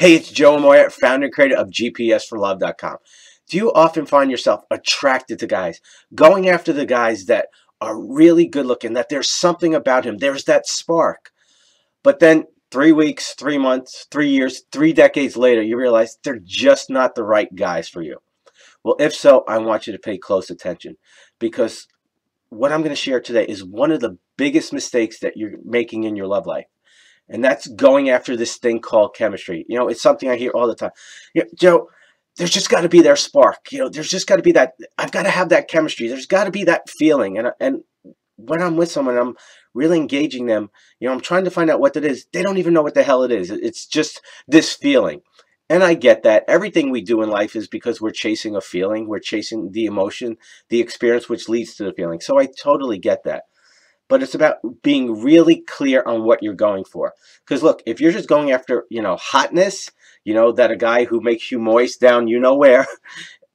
Hey, it's Joe Moyer, founder and creator of GPSforlove.com. Do you often find yourself attracted to guys, going after the guys that are really good looking, that there's something about him, there's that spark, but then 3 weeks, 3 months, 3 years, 3 decades later, you realize they're just not the right guys for you? Well, if so, I want you to pay close attention, because what I'm going to share today is one of the biggest mistakes that you're making in your love life. And that's going after this thing called chemistry. You know, it's something I hear all the time. Joe, there's just got to be their spark. You know, there's just got to be that. I've got to have that chemistry. There's got to be that feeling. And when I'm with someone, I'm really engaging them. You know, I'm trying to find out what it is. They don't even know what the hell it is. It's just this feeling. And I get that. Everything we do in life is because we're chasing a feeling. We're chasing the emotion, the experience, which leads to the feeling. So I totally get that. But it's about being really clear on what you're going for. Because look, if you're just going after, hotness, that a guy who makes you moist down where,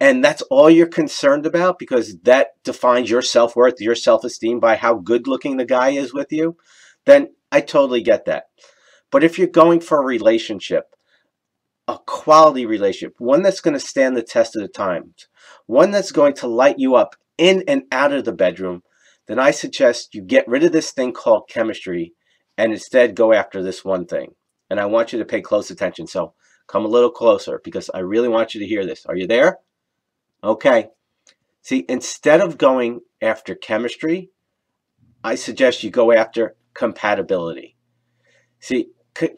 and that's all you're concerned about because that defines your self-worth, your self-esteem by how good looking the guy is with you, then I totally get that. But if you're going for a relationship, a quality relationship, one that's going to stand the test of the times, one that's going to light you up in and out of the bedroom, then I suggest you get rid of this thing called chemistry and instead go after this one thing. And I want you to pay close attention. So come a little closer because I really want you to hear this. Are you there? Okay. See, instead of going after chemistry, I suggest you go after compatibility. See,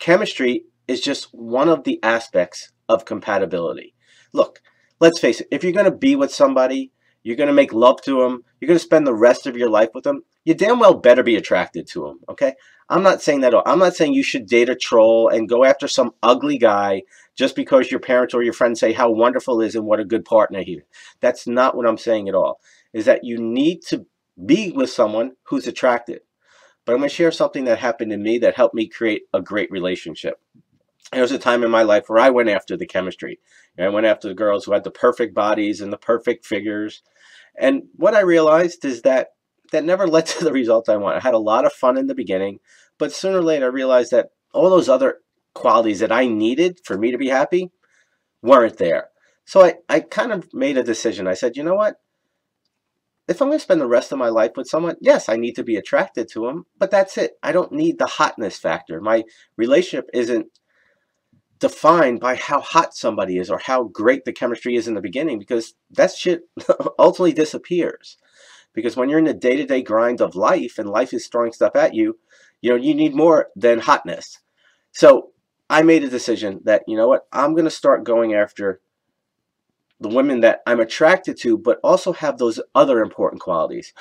chemistry is just one of the aspects of compatibility. Look, let's face it, if you're going to be with somebody, you're going to make love to them, you're going to spend the rest of your life with them, you damn well better be attracted to them, okay? I'm not saying that at all. I'm not saying you should date a troll and go after some ugly guy just because your parents or your friends say how wonderful he is and what a good partner he is. That's not what I'm saying at all. Is that you need to be with someone who's attractive. But I'm going to share something that happened to me that helped me create a great relationship. There was a time in my life where I went after the chemistry. I went after the girls who had the perfect bodies and the perfect figures. And what I realized is that never led to the result I want. I had a lot of fun in the beginning, but sooner or later I realized that all those other qualities that I needed for me to be happy weren't there. So I kind of made a decision. I said, you know what? If I'm going to spend the rest of my life with someone, yes, I need to be attracted to them, but that's it. I don't need the hotness factor. My relationship isn't defined by how hot somebody is or how great the chemistry is in the beginning, because that shit ultimately disappears. Because when you're in the day-to-day grind of life and life is throwing stuff at you, you need more than hotness. So I made a decision that, you know what, I'm going to start going after the women that I'm attracted to, but also have those other important qualities.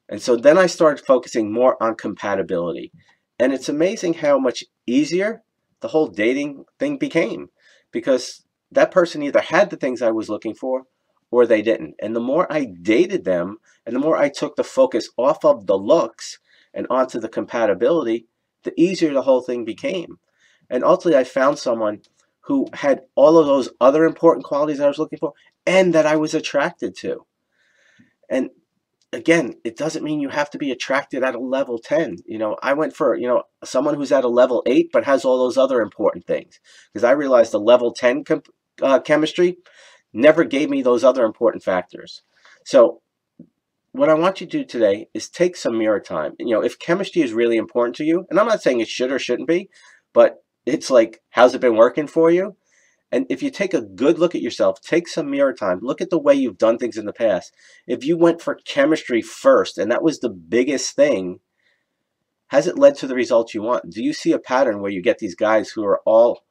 And so then I started focusing more on compatibility. And it's amazing how much easier the whole dating thing became, because that person either had the things I was looking for or they didn't. And the more I dated them and the more I took the focus off of the looks and onto the compatibility, the easier the whole thing became. And ultimately I found someone who had all of those other important qualities I was looking for and that I was attracted to. And again, it doesn't mean you have to be attracted at a level 10. I went for, someone who's at a level 8 but has all those other important things, because I realized the level 10 chemistry never gave me those other important factors. So what I want you to do today is take some mirror time. If chemistry is really important to you, and I'm not saying it should or shouldn't be, but it's like, how's it been working for you? And if you take a good look at yourself, take some mirror time, look at the way you've done things in the past. If you went for chemistry first, and that was the biggest thing, has it led to the results you want? Do you see a pattern where you get these guys who are all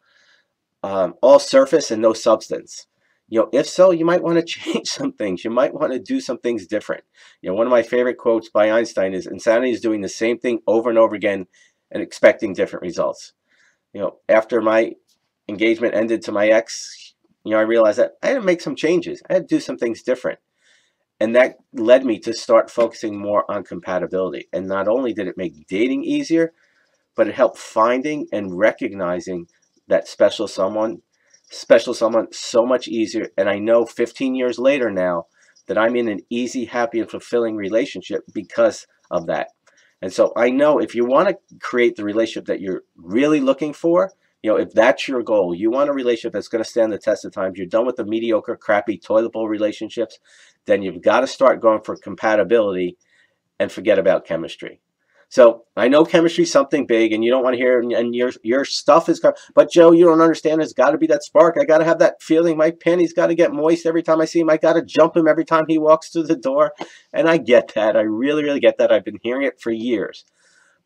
surface and no substance? If so, you might want to change some things. You might want to do some things different. One of my favorite quotes by Einstein is, insanity is doing the same thing over and over again and expecting different results. After my engagement ended to my ex, I realized that I had to make some changes. I had to do some things different. And that led me to start focusing more on compatibility. And not only did it make dating easier, but it helped finding and recognizing that special someone so much easier. And I know 15 years later now that I'm in an easy, happy, and fulfilling relationship because of that. And so I know if you want to create the relationship that you're really looking for, If that's your goal, you want a relationship that's going to stand the test of times, you're done with the mediocre, crappy, toilet bowl relationships, then you've got to start going for compatibility and forget about chemistry. So I know chemistry is something big, and you don't want to hear, and your stuff is, but Joe, you don't understand. There's got to be that spark. I got to have that feeling. My panties got to get moist every time I see him. I got to jump him every time he walks through the door. And I get that. I really, really get that. I've been hearing it for years.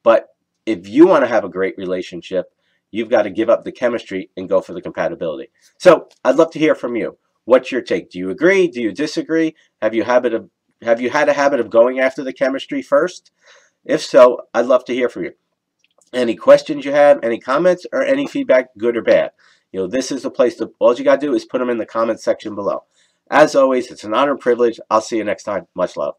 But if you want to have a great relationship, you've got to give up the chemistry and go for the compatibility. So I'd love to hear from you. What's your take? Do you agree? Do you disagree? Have you had a habit of going after the chemistry first? If so, I'd love to hear from you. Any questions you have, any comments, or any feedback, good or bad. This is the place to, all you got to do is put them in the comments section below. As always, it's an honor and privilege. I'll see you next time. Much love.